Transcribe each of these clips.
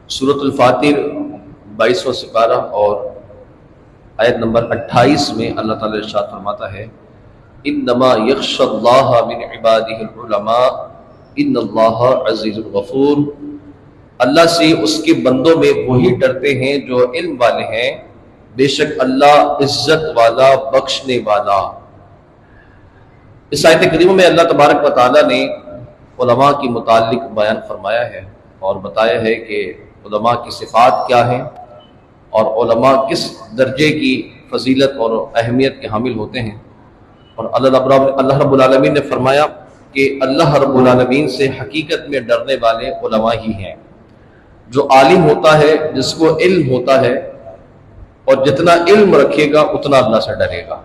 سورۃ الفاتر 22واں سپارہ اور آیت نمبر 28 میں اللہ تعالی ارشاد فرماتا ہے انما یخشی اللہ من عبادہ العلماء ان اللہ عزیز غفور۔ اللہ سے اس کے بندوں میں وہی ڈرتے ہیں جو علم والے ہیں، بے شک اللہ عزت والا بخشنے والا۔ اس آیت کریمہ میں اللہ تبارک و تعالیٰ نے علماء کے متعلق بیان فرمایا ہے اور بتایا ہے کہ علماء کی صفات کیا ہیں اور علماء کس درجے کی فضیلت اور اہمیت کے حامل ہوتے ہیں۔ اور اللہ رب العالمین نے فرمایا کہ اللہ رب العالمین سے حقیقت میں ڈرنے والے علماء ہی ہیں۔ جو عالم ہوتا ہے، جس کو علم ہوتا ہے، اور جتنا علم رکھے گا اتنا اللہ سے ڈرے گا،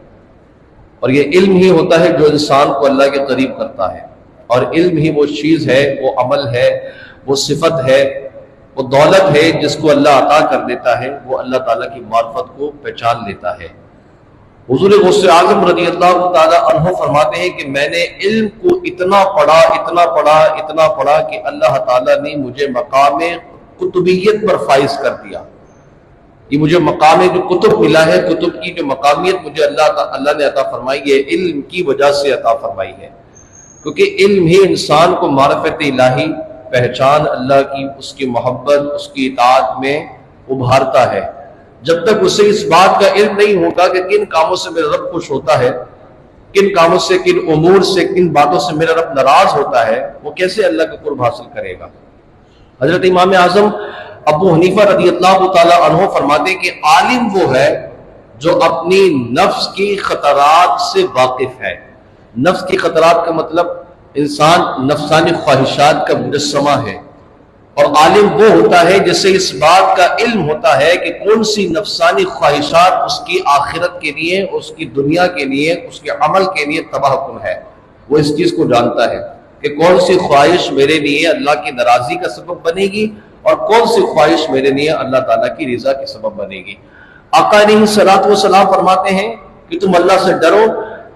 اور یہ علم ہی ہوتا ہے جو انسان کو اللہ کے قریب کرتا ہے، اور علم ہی وہ چیز ہے، وہ عمل ہے، وہ صفت ہے، وہ دولت ہے جس کو اللہ عطا کر دیتا ہے، وہ اللہ تعالیٰ کی معرفت کو پہچان لیتا ہے۔ حضور غوث اعظم رضی اللہ تعالیٰ عنہ فرماتے ہیں کہ میں نے علم کو اتنا پڑھا کہ اللہ تعالیٰ نے مجھے مقام قطبیت پر فائز کر دیا۔ یہ مجھے مقام جو کتب ملا ہے، کتب کی جو مقامیت مجھے اللہ نے عطا فرمائی ہے، علم کی وجہ سے عطا فرمائی ہے، کیونکہ علم ہی انسان کو معرفت الہی، پہچان اللہ کی، اس کی محبت، اس کی اطاعت میں ابھارتا ہے۔ جب تک اسے اس بات کا علم نہیں ہوگا کہ کن کاموں سے میرا رب خوش ہوتا ہے، کن کاموں سے، کن امور سے، کن باتوں سے میرا رب ناراض ہوتا ہے، وہ کیسے اللہ کا قرب حاصل کرے گا۔ حضرت امام اعظم ابو حنیفہ رضی اللہ تعالی عنہ فرماتے ہیں کہ عالم وہ ہے جو اپنی نفس کی خطرات سے واقف ہے۔ نفس کی خطرات کا مطلب انسان نفسانی خواہشات کا مجسمہ ہے، اور عالم وہ ہوتا ہے جسے اس بات کا علم ہوتا ہے کہ کون سی نفسانی خواہشات اس کی آخرت کے لیے، اس کی دنیا کے لیے، اس کے عمل کے لیے تباہ کن ہے۔ وہ اس چیز کو جانتا ہے کہ کون سی خواہش میرے لیے اللہ کی ناراضی کا سبب بنے گی اور کون سی خواہش میرے لیے اللہ تعالیٰ کی رضا کے سبب بنے گی۔ آقا علیہ الصلوۃ والسلام فرماتے ہیں کہ تم اللہ سے ڈرو،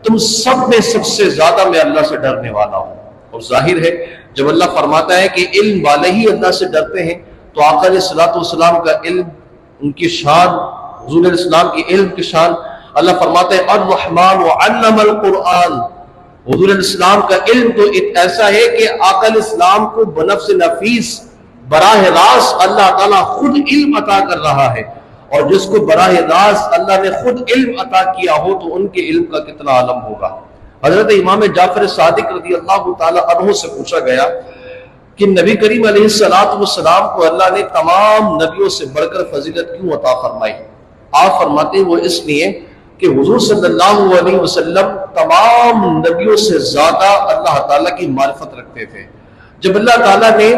تم سب میں سب سے زیادہ میں اللہ سے ڈرنے والا ہوں۔ اور ظاہر ہے جب اللہ فرماتا ہے کہ علم والے ہی اللہ سے ڈرتے ہیں، تو آقا علیہ الصلوۃ والسلام کا علم، ان کی شان، حضور علیہ السلام کی علم کی شان، اللہ فرماتا ہے الرحمن وعلم القرآن۔ حضور علیہ السلام کا علم تو ایسا ہے کہ آقا علیہ السلام کو بنفس نفیس براہ راست اللہ تعالیٰ خود علم عطا کر رہا ہے، اور جس کو براہ راست اللہ نے خود علم عطا کیا ہو تو ان کے علم کا کتنا عالم ہوگا۔ حضرت امام جعفر صادق رضی اللہ تعالی عنہ سے پوچھا گیا کہ نبی کریم علیہ السلام کو اللہ نے تمام نبیوں سے بڑھ کر فضیلت کیوں عطا فرمائی؟ آپ فرماتے ہیں وہ اس لیے کہ حضور صلی اللہ علیہ وسلم تمام نبیوں سے زیادہ اللہ تعالیٰ کی معرفت رکھتے تھے۔ جب اللہ تعالیٰ نے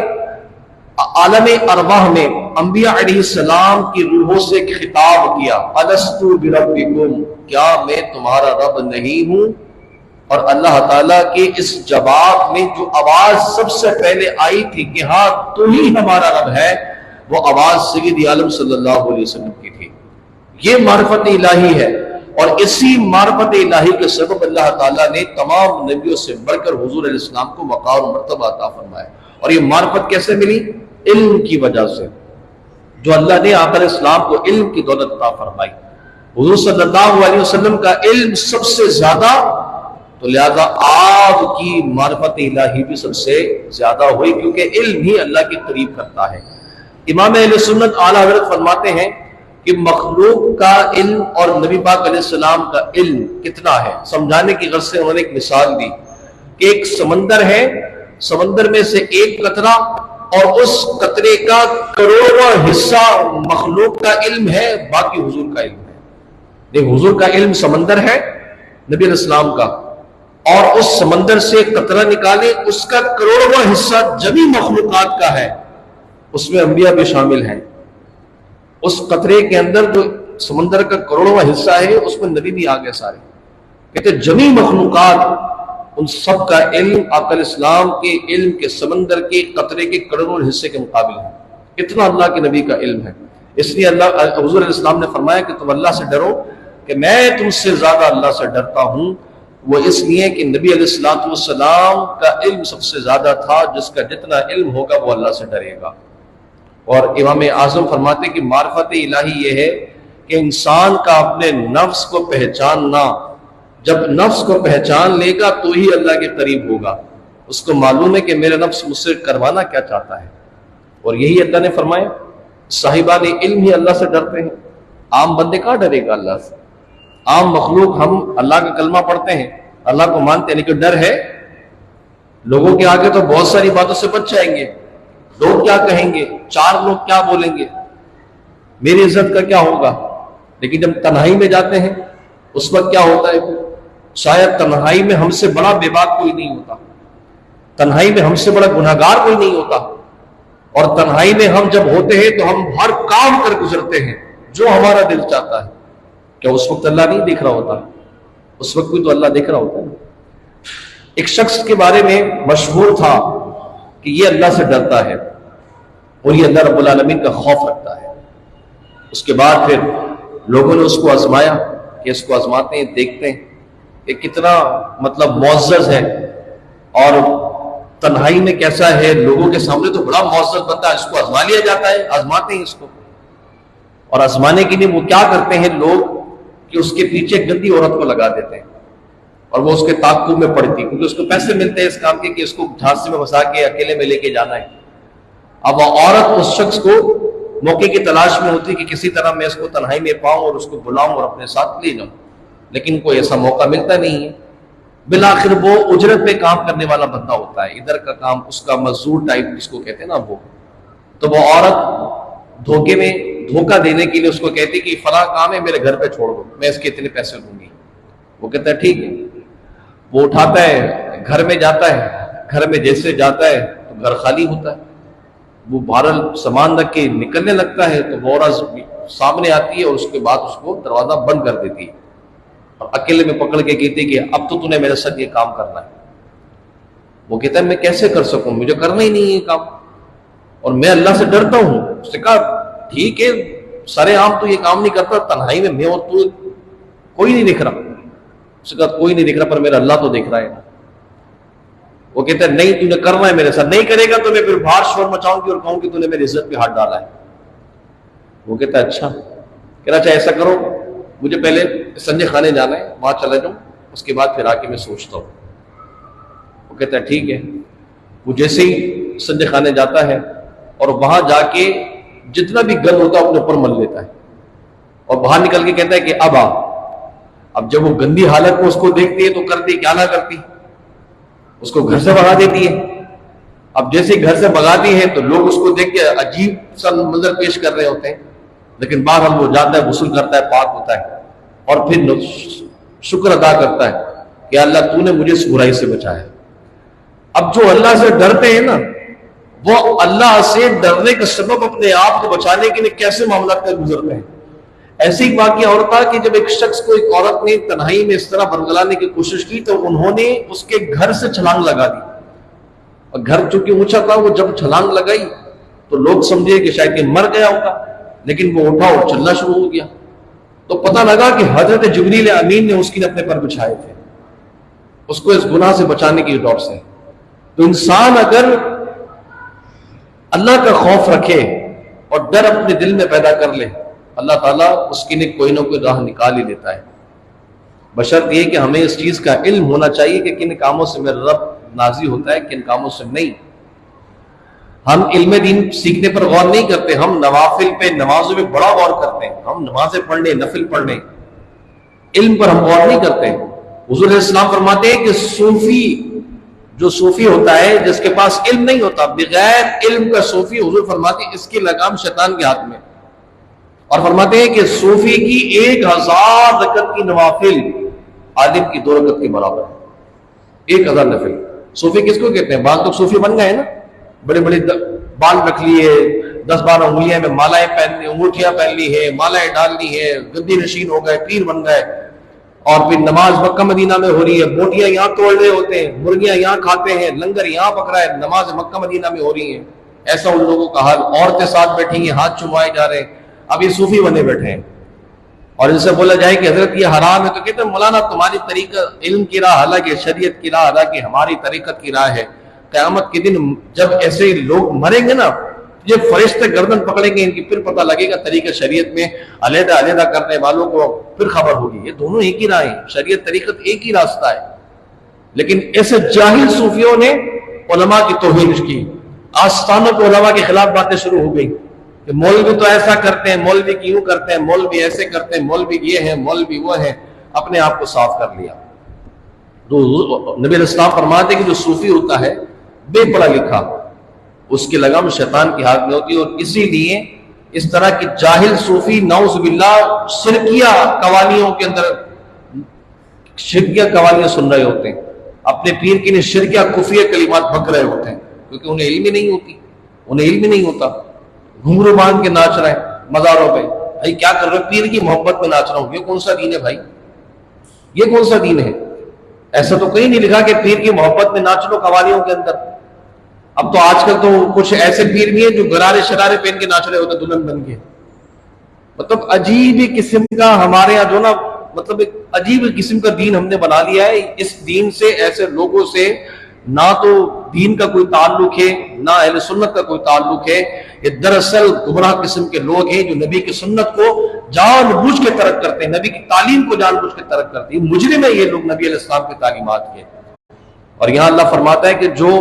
عالم ارواح میں انبیاء علیہ السلام کی روحوں سے خطاب کیا، الست بربکم، کیا میں تمہارا رب نہیں ہوں؟ اور اللہ تعالیٰ کے اس جواب میں جو آواز سب سے پہلے آئی تھی کہ ہاں تو ہی ہمارا رب ہے، وہ آواز سید عالم صلی اللہ علیہ وسلم کی تھی۔ یہ معرفت الہی ہے، اور اسی معرفت الہی کے سبب اللہ تعالیٰ نے تمام نبیوں سے بڑھ کر حضور علیہ السلام کو وقار و مرتبہ عطا فرمایا۔ اور یہ معرفت کیسے ملی؟ علم کی وجہ سے، جو اللہ نے آقا علیہ السلام کو علم کی دولت عطا فرمائی۔ حضور صلی اللہ علیہ وسلم کا علم سب سے زیادہ، تو لہذا آپ کی معرفت الہی بھی سب سے زیادہ ہوئی، کیونکہ علم ہی اللہ کے قریب کرتا ہے۔ امام اہل سنت اعلیٰ حضرت فرماتے ہیں کہ مخلوق کا علم اور نبی پاک علیہ السلام کا علم کتنا ہے، سمجھانے کی غرض سے انہوں نے ایک مثال دی کہ ایک سمندر ہے، سمندر میں سے ایک قطرہ اور اس قطرے کا کروڑواں حصہ مخلوق کا علم ہے، باقی حضور کا علم ہے۔ دیکھ، حضور کا علم سمندر ہے نبی علیہ السلام کا، اور اس سمندر سے قطرہ نکالے، اس کا کروڑواں حصہ جمی مخلوقات کا ہے، اس میں انبیاء بھی شامل ہیں۔ اس قطرے کے اندر جو سمندر کا کروڑواں حصہ ہے اس میں نبی بھی آگے سارے، کہتے جمی مخلوقات، ان سب کا علم آقا علیہ السلام کے علم کے سمندر کے قطرے کے کروڑوں حصے کے مقابل ہے۔ اتنا اللہ کے نبی کا علم ہے۔ اس لیے حضور علیہ السلام نے فرمایا کہ تم اللہ سے ڈرو کہ میں تم سے زیادہ اللہ سے ڈرتا ہوں۔ وہ اس لیے کہ نبی علیہ السلام کا علم سب سے زیادہ تھا، جس کا جتنا علم ہوگا وہ اللہ سے ڈرے گا۔ اور امام اعظم فرماتے کہ معرفت الہی یہ ہے کہ انسان کا اپنے نفس کو پہچاننا، جب نفس کو پہچان لے گا تو ہی اللہ کے قریب ہوگا، اس کو معلوم ہے کہ میرا نفس مجھ سے کروانا کیا چاہتا ہے۔ اور یہی اللہ نے فرمایا صاحبان علم ہی اللہ سے ڈرتے ہیں، عام بندے کہاں ڈرے گا اللہ سے؟ عام مخلوق ہم اللہ کا کلمہ پڑھتے ہیں، اللہ کو مانتے ہیں، لیکن ڈر ہے لوگوں کے آگے تو بہت ساری باتوں سے بچ جائیں گے، لوگ کیا کہیں گے، چار لوگ کیا بولیں گے، میری عزت کا کیا ہوگا۔ لیکن جب تنہائی میں جاتے ہیں اس وقت کیا ہوتا ہے، شاید تنہائی میں ہم سے بڑا بے باک کوئی نہیں ہوتا، تنہائی میں ہم سے بڑا گناہگار کوئی نہیں ہوتا، اور تنہائی میں ہم جب ہوتے ہیں تو ہم ہر کام کر گزرتے ہیں جو ہمارا دل چاہتا ہے۔ کیا اس وقت اللہ نہیں دیکھ رہا ہوتا؟ اس وقت بھی تو اللہ دیکھ رہا ہوتا ہے۔ ایک شخص کے بارے میں مشہور تھا کہ یہ اللہ سے ڈرتا ہے اور یہ اللہ رب العالمین کا خوف رکھتا ہے۔ اس کے بعد پھر لوگوں نے اس کو آزمایا کہ اس کو آزماتے ہیں، دیکھتے ہیں کہ کتنا معزز ہے اور تنہائی میں کیسا ہے، لوگوں کے سامنے تو بڑا معزز بنتا ہے، اس کو آزما لیا جاتا ہے، آزماتے ہیں اس کو۔ اور آزمانے کے لیے وہ کیا کرتے ہیں لوگ کہ اس کے پیچھے گندی عورت کو لگا دیتے ہیں اور وہ اس کے تعاقب میں پڑتی، کیونکہ اس کو پیسے ملتے ہیں اس کام کے کہ اس کو جھانسی میں پھنسا کے اکیلے میں لے کے جانا ہے۔ اب وہ عورت اس شخص کو موقع کی تلاش میں ہوتی کہ کسی طرح میں اس کو تنہائی میں پاؤں اور اس کو بلاؤں اور اپنے ساتھ لے جاؤں، لیکن کوئی ایسا موقع ملتا نہیں ہے۔ بالآخر وہ اجرت پہ کام کرنے والا بندہ ہوتا ہے، ادھر کا کام اس کا مزدور ٹائپ جس کو کہتے ہیں نا وہ، تو وہ عورت دھوکے میں دھوکہ دینے کے لیے اس کو کہتی کہ فلاں کام ہے میرے گھر پہ چھوڑ دو، میں اس کے اتنے پیسے دوں گی۔ وہ کہتا ہے ٹھیک ہے، وہ اٹھاتا ہے گھر میں جاتا ہے، گھر میں جیسے جاتا ہے تو گھر خالی ہوتا ہے، وہ بہرحال سامان رکھ کے نکلنے لگتا ہے تو وہ عورت سامنے آتی ہے اور اس کے بعد اس کو دروازہ بند کر دیتی ہے اور اکیلے میں پکڑ کے کہتی کہ اب تو نے میرے ساتھ یہ کام کرنا ہے۔ وہ کہتا ہے میں کیسے کر سکوں، مجھے کرنا ہی نہیں ہے کام اور میں اللہ سے ڈرتا ہوں۔ اس نے کہا ٹھیک ہے، سارے عام تو یہ کام نہیں کرتا، تنہائی میں اور تو کوئی نہیں دکھ رہا۔ اس نے کہا کوئی نہیں دکھ رہا پر میرا اللہ تو دیکھ رہا ہے۔ وہ کہتا ہے نہیں، تُو نے کرنا ہے میرے ساتھ، نہیں کرے گا تو میں پھر باہر شور مچاؤں گی اور کہوں کہ تو نے میری عزت پہ ہاتھ ڈالا ہے۔ وہ کہتا ہے اچھا، کہنا چاہے ایسا کرو، مجھے پہلے سنجے خانے جانا ہے، وہاں چلا جاؤں، اس کے بعد پھر آ کے میں سوچتا ہوں۔ وہ کہتا ہے ٹھیک ہے۔ وہ جیسے ہی سنجے خانے جاتا ہے اور وہاں جا کے جتنا بھی گند ہوتا ہے اپنے اوپر مل لیتا ہے اور باہر نکل کے کہتا ہے کہ اب آ۔ اب جب وہ گندی حالت میں اس کو دیکھتی ہے تو کرتی کیا نہ کرتی، اس کو گھر سے بھگا دیتی ہے۔ اب جیسے گھر سے بھگاتی ہے تو لوگ اس کو دیکھ کے عجیب سا منظر پیش کر رہے ہوتے ہیں، لیکن بہرحال وہ جاتا ہے، غسل کرتا ہے، پاک ہوتا ہے اور پھر شکر ادا کرتا ہے کہ اللہ تو نے مجھے اس برائی سے بچایا۔ اب جو اللہ سے ڈرتے ہیں نا، وہ اللہ سے ڈرنے کا سبب اپنے آپ کو بچانے کے لیے کیسے معاملات کا گزرتے ہیں۔ ایسے ہی واقعہ اور تھا کہ جب ایک شخص کو ایک عورت نے تنہائی میں اس طرح برگلانے کی کوشش کی تو انہوں نے اس کے گھر سے چھلانگ لگا دی، اور گھر چونکہ اونچا تھا، وہ جب چھلانگ لگائی تو لوگ سمجھے کہ شاید یہ مر گیا ہوگا، لیکن وہ اٹھا اور چلنا شروع ہو گیا تو پتہ لگا کہ حضرت جبریل امین نے اس کے اپنے پر بچھائے تھے، اس کو اس گناہ سے بچانے کی طور سے۔ تو انسان اگر اللہ کا خوف رکھے اور ڈر اپنے دل میں پیدا کر لے، اللہ تعالیٰ اس کے لیے کوئی نہ کوئی راہ نکال ہی دیتا ہے، بشرط یہ کہ ہمیں اس چیز کا علم ہونا چاہیے کہ کن کاموں سے میرا رب راضی ہوتا ہے، کن کاموں سے نہیں۔ ہم علم دین سیکھنے پر غور نہیں کرتے، ہم نوافل پہ، نمازوں پہ بڑا غور کرتے ہیں، ہم نمازیں پڑھنے، نفل پڑھنے، علم پر ہم غور نہیں کرتے۔ حضور علیہ السلام فرماتے ہیں کہ صوفی، جو صوفی ہوتا ہے جس کے پاس علم نہیں ہوتا، بغیر علم کا صوفی، حضور فرماتے ہیں اس کی لگام شیطان کے ہاتھ میں، اور فرماتے ہیں کہ صوفی کی 1000 رکعت کی نوافل عالم کی 2 رکعت کے برابر ہے۔ 1000 نفل۔ صوفی کس کو کہتے ہیں؟ بعض لوگ صوفی بن گئے نا، بڑے بڑے بال رکھ لیے، 10-12 انگلیاں میں مالائیں پہن لی، انگوٹھیاں پہن لی ہے، مالائیں ڈال لی ہے، گدی نشین ہو گئے، پیر بن گئے، اور پھر نماز مکہ مدینہ میں ہو رہی ہے، بوٹیاں یہاں توڑ رہے ہوتے ہیں، مرغیاں یہاں کھاتے ہیں، لنگر یہاں پک رہا ہے، نماز مکہ مدینہ میں ہو رہی ہے۔ ایسا ان لوگوں کا حال، عورتیں ساتھ بیٹھی ہیں، ہاتھ چمائے جا رہے ہیں، اب یہ صوفی بنے بیٹھے ہیں، اور ان سے بولا جائے کہ حضرت یہ حرام ہے تو کہتے ہیں مولانا تمہاری طریقہ علم کی راہ حالانکہ شریعت کی راہ، حالانکہ ہماری طریقت کی راہ ہے۔ قیامت کے دن جب ایسے لوگ مریں گے نا، یہ فرشتے گردن پکڑیں گے ان کی، پھر پتہ لگے گا طریقہ شریعت میں علیحدہ علیحدہ کرنے والوں کو پھر خبر ہوگی۔ یہ دونوں ایک ہی راہ ہیں، شریعت طریقت ایک ہی راستہ ہے، لیکن ایسے جاہل صوفیوں نے علماء کی توہین کی، آستانوں پہ علماء کے خلاف باتیں شروع ہو گئی کہ مولوی تو ایسا کرتے ہیں، مولوی کیوں کرتے ہیں، مولوی ایسے کرتے ہیں، مولوی یہ ہیں، مولوی وہ ہیں، اپنے آپ کو صاف کر لیا۔ تو نبی علیہ السلام فرماتے ہیں کہ جو صوفی ہوتا ہے بے پڑھا لکھا، اس کی لگام شیطان کے ہاتھ میں ہوتی ہے، اور اسی لیے اس طرح کی جاہل صوفی نعوذ باللہ شرکیہ قوالیوں کے اندر شرکیہ قوالیاں سن رہے ہوتے ہیں، اپنے پیر کے لیے شرکیہ کفریہ کلمات بک رہے ہوتے ہیں، کیونکہ انہیں علم ہی نہیں ہوتی، انہیں علم ہی نہیں ہوتا، گھنگرو باندھ کے ناچ رہے ہیں مزاروں پہ۔ بھائی کیا کر رہے ہو؟ پیر کی محبت میں ناچ رہا ہوں۔ یہ کون سا دین ہے بھائی؟ یہ کون سا دین ہے؟ ایسا تو کہیں نہیں لکھا کہ پیر کی محبت میں ناچ لو قوالیوں کے اندر۔ اب تو آج کل تو کچھ ایسے پیر بھی ہیں جو غرارے شرارے پہن کے ناچ رہے ہوتے دلہن بن کے، مطلب عجیب قسم کا ہمارے یہاں جو نا مطلب ایک عجیب قسم کا دین ہم نے بنا لیا ہے۔ اس دین سے ایسے لوگوں سے نہ تو دین کا کوئی تعلق ہے نہ اہل سنت کا کوئی تعلق ہے، یہ دراصل گمراہ قسم کے لوگ ہیں جو نبی کی سنت کو جان بوجھ کے ترک کرتے ہیں، نبی کی تعلیم کو جان بوجھ کے ترک کرتے ہیں۔ مجرم ہے یہ لوگ نبی علیہ السلام کی تعلیمات کے۔ اور یہاں اللہ فرماتا ہے کہ جو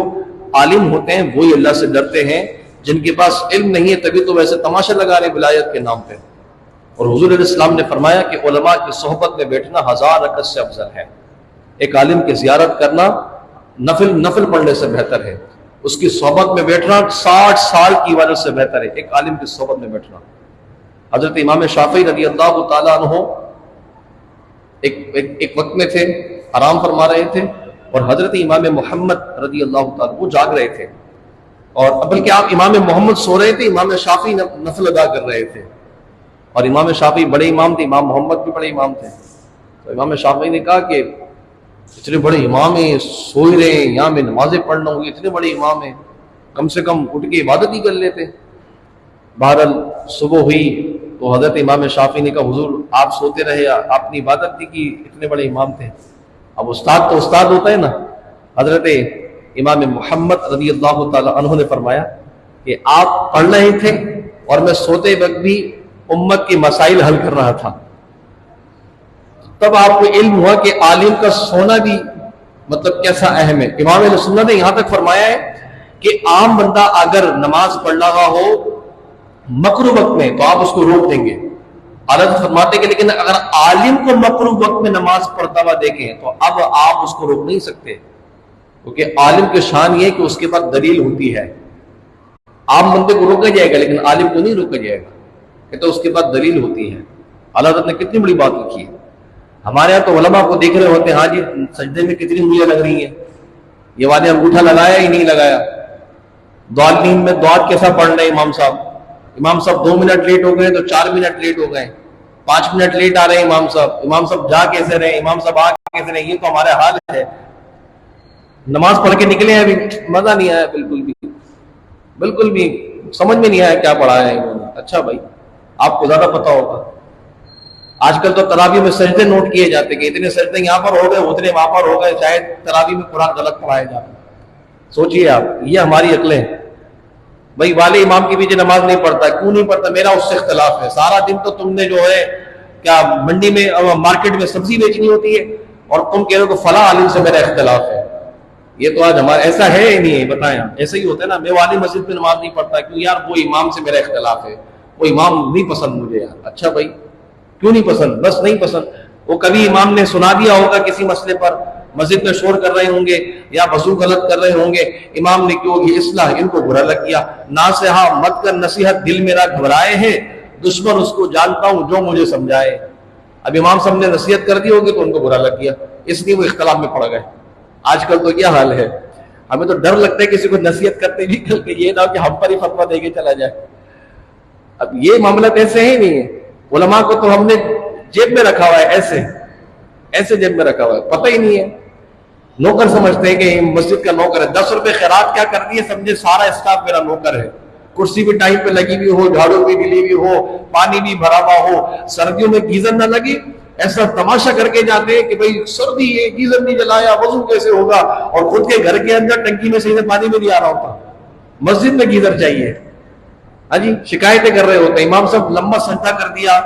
عالم ہوتے ہیں وہی اللہ سے ڈرتے ہیں، جن کے پاس علم نہیں ہے تبھی تو ویسے تماشا لگا رہے ولایت کے نام پہ۔ اور حضور علیہ السلام نے فرمایا کہ علماء کی صحبت میں بیٹھنا 1000 رکعت سے افضل ہے۔ ایک عالم کی زیارت کرنا نفل پڑھنے سے بہتر ہے، اس کی صحبت میں بیٹھنا 60 سال کی عبادت سے بہتر ہے، ایک عالم کی صحبت میں بیٹھنا۔ حضرت امام شافعی رضی اللہ تعالیٰ عنہ ایک وقت میں تھے، آرام فرما رہے تھے، اور حضرت امام محمد رضی اللہ تعالیٰ وہ جاگ رہے تھے، اور بلکہ آپ امام محمد سو رہے تھے، امام شافعی نفل ادا کر رہے تھے، اور امام شافعی بڑے امام تھے، امام محمد بھی بڑے امام تھے۔ تو امام شافعی نے کہا کہ اتنے بڑے امام ہیں، سو ہی رہے ہیں، یہاں میں نمازیں پڑھنا ہوں، اتنے بڑے امام ہیں، کم سے کم اٹھ کے عبادت ہی کر لیتے۔ بہرحال صبح ہوئی تو حضرت امام شافعی نے کہا حضور آپ سوتے رہے، آپ نے عبادت نہیں کی، اتنے بڑے امام تھے۔ اب استاد تو استاد ہوتا ہے نا۔ حضرت امام محمد رضی اللہ تعالی عنہ نے فرمایا کہ آپ پڑھ رہے تھے اور میں سوتے وقت بھی امت کے مسائل حل کر رہا تھا، تب آپ کو علم ہوا کہ عالم کا سونا بھی مطلب کیسا اہم ہے۔ امام علیہ سنت نے یہاں تک فرمایا ہے کہ عام بندہ اگر نماز پڑھ رہا ہو مکروہ وقت میں تو آپ اس کو روک دیں گے، حضرت فرماتے کہ لیکن اگر عالم کو مکروہ وقت میں نماز پڑھتا ہوا دیکھیں تو اب آپ اس کو روک نہیں سکتے، کیونکہ عالم کی شان یہ ہے کہ اس کے پاس دلیل ہوتی ہے۔ عام بندے کو روکا جائے گا لیکن عالم کو نہیں روکا جائے گا، کہتے اس کے پاس دلیل ہوتی ہے۔ حضرت نے کتنی بڑی بات لکھی ہے۔ ہمارے یہاں تو علماء کو دیکھ رہے ہوتے ہیں، ہاں جی سجدے میں کتنی انگلیاں لگ رہی ہیں، یہ والے انگوٹھا لگایا ہی نہیں لگایا، دعالین میں دعات کیسا پڑھ رہے ہیں امام صاحب 2 منٹ لیٹ ہو گئے تو 4 منٹ لیٹ ہو گئے، 5 منٹ لیٹ آ رہے ہیں امام صاحب جا کیسے رہے، امام صاحب آ کیسے رہے، یہ تو ہمارے حال ہے۔ نماز پڑھ کے نکلے ہیں ابھی مزہ نہیں آیا، بالکل بھی سمجھ میں نہیں آیا کیا پڑھایا ہے انہوں نے۔ اچھا بھائی آپ کو زیادہ پتا ہوگا، آج کل تو تراویح میں سجدے نوٹ کیے جاتے کہ اتنے سجدے یہاں پر ہو گئے اتنے وہاں پر ہو گئے، شاید تراویح میں قرآن غلط پڑھایا جاتا۔ سوچئے آپ، یہ ہماری عقلیں۔ بھائی والے امام کے پیچھے نماز نہیں پڑھتا، کیوں نہیں پڑھتا؟ میرا اس سے اختلاف ہے۔ سارا دن تو تم نے جو ہے کیا منڈی میں مارکیٹ میں سبزی بیچنی ہوتی ہے اور تم کہہ رہے ہو کہ فلاں عالم سے میرا اختلاف ہے۔ یہ تو آج ہمارا ایسا ہے ہی نہیں ہے، بتائیں آپ، ایسا ہی ہوتا ہے نا، میں والی مسجد میں نماز نہیں پڑھتا کیوں یار؟ وہ امام سے میرا اختلاف ہے، وہ امام نہیں پسند مجھے یار۔ اچھا بھائی کیوں نہیں پسند؟ بس نہیں پسند۔ وہ کبھی امام نے سنا دیا ہوگا کسی مسئلے پر، مسجد میں شور کر رہے ہوں گے یا وضو غلط کر رہے ہوں گے، امام نے کیوں کی اصلاح، ان کو برا لگ گیا۔ ناصحہ مت کر نصیحت، دل میرا گھبرائے ہے، دشمن اس کو جانتا ہوں جو مجھے سمجھائے۔ اب امام صاحب نے نصیحت کر دی ہوگی تو ان کو برا لگ گیا، اس لیے وہ اختلاف میں پڑ گئے۔ آج کل تو کیا حال ہے، ہمیں تو ڈر لگتا ہے کسی کو نصیحت کرتے بھی کل کے یہ نہ کہ ہم پر ہی فتویٰ دے کے چلا جائے۔ اب یہ معاملہ ایسے ہی نہیں ہے، علماء کو تو ہم نے جیب میں رکھا ہوا ہے، ایسے جیب میں رکھا ہوا ہے، پتہ ہی نہیں ہے۔ نوکر سمجھتے ہیں کہ مسجد کا نوکر ہے، 10 روپے خیرات کیا کر دیے، سمجھے سارا اسٹاف میرا نوکر ہے، کرسی بھی ٹائم پہ لگی ہوئی ہو، جھاڑو بھی ملی ہوئی ہو، پانی بھی بھرا ہوا ہو، سردیوں میں گیزر نہ لگی، ایسا تماشا کر کے جاتے ہیں کہ بھئی سردی ہے، گیزر نہیں جلایا، وضو کیسے ہوگا، اور خود کے گھر کے اندر ٹنکی میں سے پانی میں نہیں آ رہا ہوتا، مسجد میں گیزر چاہیے۔ ہاں جی شکایتیں کر رہے ہوتے ہیں، امام صاحب لمبا سجدہ کر دیا،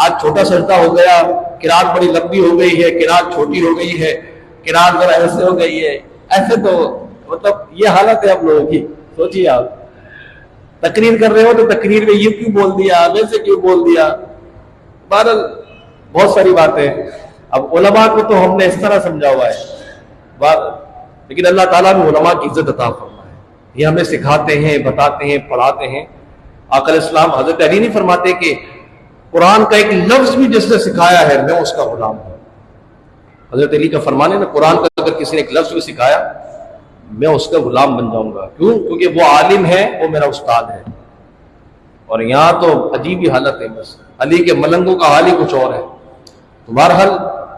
آج چھوٹا سجدہ ہو گیا، قرات بڑی لمبی ہو گئی ہے، قرات چھوٹی ہو گئی ہے، قرات ذرا ایسے ہو گئی ہے، ایسے تو مطلب یہ حالت ہے آپ لوگوں کی. سوچیے آپ تقریر کر رہے ہو تو تقریر میں یہ کیوں بول دیا، ویسے کیوں بول دیا. بہرحال بہت ساری باتیں. اب علماء کو تو ہم نے اس طرح سمجھا ہوا ہے، لیکن اللہ تعالیٰ نے علماء کی عزت عطا فرمائے. یہ ہمیں سکھاتے ہیں، بتاتے ہیں، پڑھاتے ہیں. آقا علیہ السلام حضرت علی نہیں فرماتے کہ قرآن کا ایک لفظ بھی جس نے سکھایا ہے میں اس کا غلام ہوں. حضرت علی کا فرمان ہے نا، قرآن کا اگر کسی نے ایک لفظ بھی سکھایا میں اس کا غلام بن جاؤں گا. کیوں؟ کیونکہ وہ عالم ہے، وہ میرا استاد ہے. اور یہاں تو عجیب ہی حالت ہے، بس علی کے ملنگوں کا حال ہی کچھ اور ہے. تو بہرحال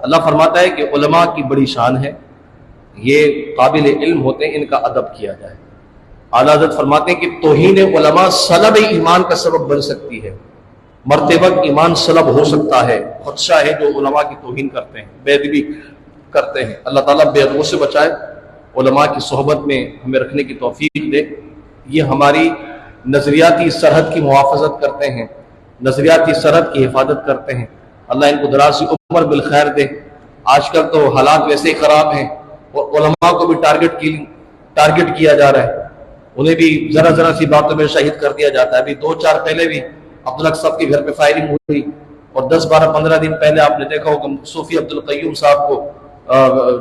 اللہ فرماتا ہے کہ علماء کی بڑی شان ہے، یہ قابل علم ہوتے ہیں، ان کا ادب کیا جائے. اعلیٰ حضرت فرماتے ہیں کہ توہین علماء سلب ایمان کا سبب بن سکتی ہے، مرتبہ ایمان سلب ہو سکتا ہے. خدشہ ہے جو علماء کی توہین کرتے ہیں، بے ادبی کرتے ہیں. اللہ تعالیٰ بے ادبوں سے بچائے، علماء کی صحبت میں ہمیں رکھنے کی توفیق دے. یہ ہماری نظریاتی سرحد کی محافظت کرتے ہیں، نظریاتی سرحد کی حفاظت کرتے ہیں. اللہ ان کو دراز عمر بالخیر دے. آج کل تو حالات ویسے ہی خراب ہیں اور علماء کو بھی ٹارگٹ کیا جا رہا ہے، انہیں بھی ذرا ذرا سی باتوں میں شہید کر دیا جاتا ہے. ابھی 2-4 پہلے بھی عبدالحق صاحب کے گھر پہ فائرنگ ہوئی، اور 10-12-15 دن پہلے آپ نے دیکھا ہوگا صوفی عبدالقیوم صاحب کو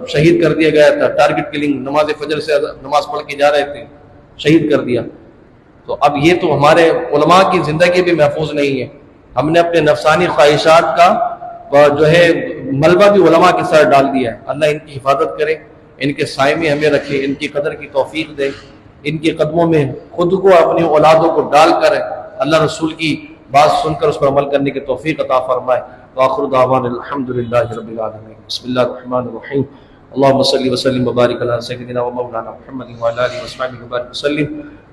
شہید کر دیا گیا تھا. ٹارگٹ کلنگ، نماز فجر سے نماز پڑھ کے جا رہے تھے، شہید کر دیا. تو اب یہ تو ہمارے علماء کی زندگی بھی محفوظ نہیں ہے. ہم نے اپنے نفسانی خواہشات کا جو ہے ملبہ بھی علماء کے ساتھ ڈال دیا ہے. اللہ ان کی حفاظت کرے، ان کے سائے میں ہمیں رکھے، ان کی قدر کی توفیق دے، ان کے قدموں میں خود کو اپنی اولادوں کو ڈال کر اللہ رسول کی بات سن کر اس پر عمل کرنے کی توفیق عطا فرمائے. وآخر دعوانا الحمدللہ رب العالمین. بسم اللہ الرحمن الرحیم. اللهم صل وسلم وبارك على سيدنا ومولانا محمد وعلى اله وصحبه وبارك وسلم.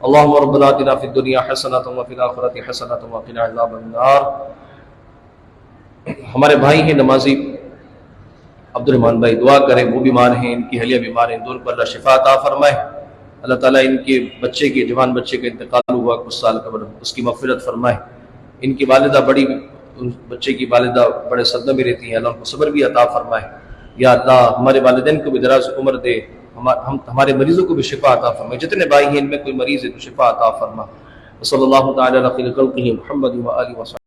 اللهم ربنا آتنا في الدنيا حسنة وفي الآخرة حسنة وقنا عذاب النار. ہمارے بھائی ہیں نمازی عبد الرحمان بھائی، دعا کریں، وہ بیمار ہیں، ان کی اہلیہ بیمار ہیں، دور پر اللہ شفا عطا فرمائے. اللہ تعالیٰ ان کے بچے کے، جوان بچے کا انتقال ہوا کچھ سال قبل، اس کی مغفرت فرمائے. ان کی والدہ بچے کی والدہ بڑے صدمے میں رہتی ہیں، اللہ ان کو صبر بھی عطا فرمائے. یا اللہ ہمارے والدین کو بھی دراز عمر دے، ہمارے مریضوں کو بھی شفا عطا فرمائے. جتنے بھائی ہیں ان میں کوئی مریض ہے تو شفا عطا فرما. صلی اللہ تعالی علی خیر خلقہ محمد و آلہ وصحبہ.